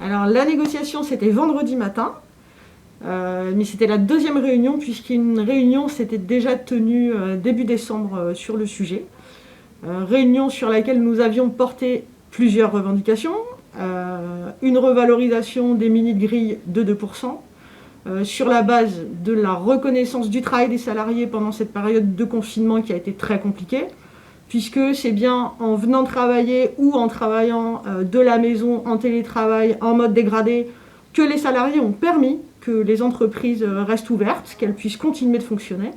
Alors la négociation, c'était vendredi matin, mais c'était la deuxième réunion, puisqu'une réunion s'était déjà tenue début décembre sur le sujet. Réunion sur laquelle nous avions porté plusieurs revendications. Une revalorisation des mini-grilles de 2%, sur la base de la reconnaissance du travail des salariés pendant cette période de confinement qui a été très compliquée, puisque c'est bien en venant travailler ou en travaillant de la maison, en télétravail, en mode dégradé, que les salariés ont permis que les entreprises restent ouvertes, qu'elles puissent continuer de fonctionner.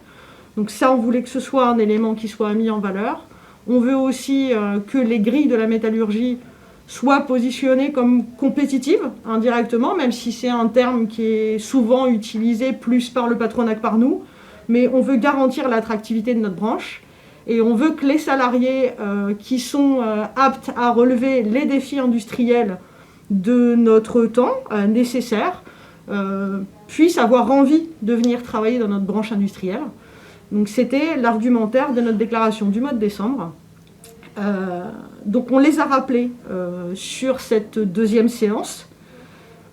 Donc ça, on voulait que ce soit un élément qui soit mis en valeur. On veut aussi que les grilles de la métallurgie soient positionnées comme compétitives indirectement, même si c'est un terme qui est souvent utilisé plus par le patronat que par nous. Mais on veut garantir l'attractivité de notre branche. Et on veut que les salariés qui sont aptes à relever les défis industriels de notre temps nécessaires puissent avoir envie de venir travailler dans notre branche industrielle. Donc c'était l'argumentaire de notre déclaration du mois de décembre. Donc on les a rappelés sur cette deuxième séance,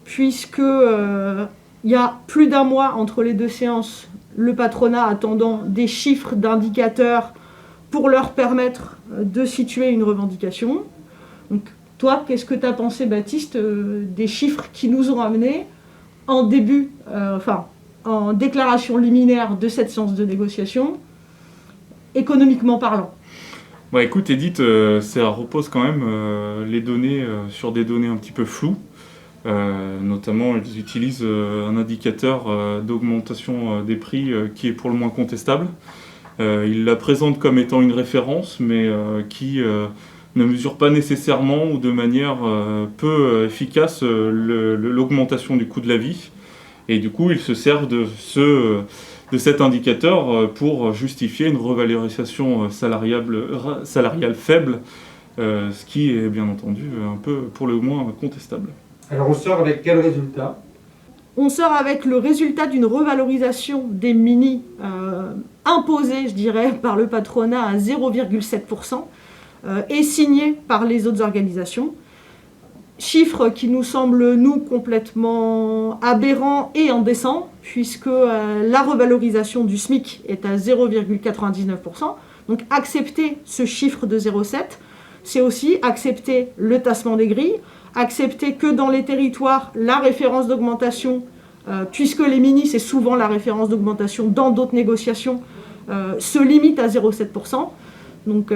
puisque il y a plus d'un mois entre les deux séances, le patronat attendant des chiffres d'indicateurs pour leur permettre de situer une revendication. Donc, toi, qu'est-ce que tu as pensé, Baptiste, des chiffres qui nous ont amenés en en déclaration liminaire de cette séance de négociation, économiquement parlant? Écoute, Edith, ça repose quand même les données sur des données un petit peu floues. Notamment, ils utilisent un indicateur d'augmentation des prix qui est pour le moins contestable. Il la présente comme étant une référence, mais qui ne mesure pas nécessairement ou de manière peu efficace l'augmentation du coût de la vie. Et du coup, ils se servent de cet indicateur pour justifier une revalorisation salariale faible, ce qui est bien entendu un peu pour le moins contestable. Alors on sort avec quel résultat ? On sort avec le résultat d'une revalorisation des mini imposée, je dirais, par le patronat à 0,7% et signée par les autres organisations. Chiffre qui nous semble, nous, complètement aberrant et indécent, puisque la revalorisation du SMIC est à 0,99%. Donc accepter ce chiffre de 0,7, c'est aussi accepter le tassement des grilles, accepter que dans les territoires, la référence d'augmentation, puisque les mini, c'est souvent la référence d'augmentation dans d'autres négociations, se limite à 0,7%. Donc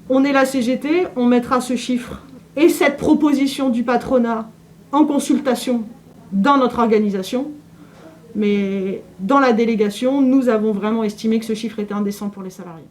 on est la CGT, on mettra ce chiffre et cette proposition du patronat en consultation dans notre organisation. Mais dans la délégation, nous avons vraiment estimé que ce chiffre était indécent pour les salariés.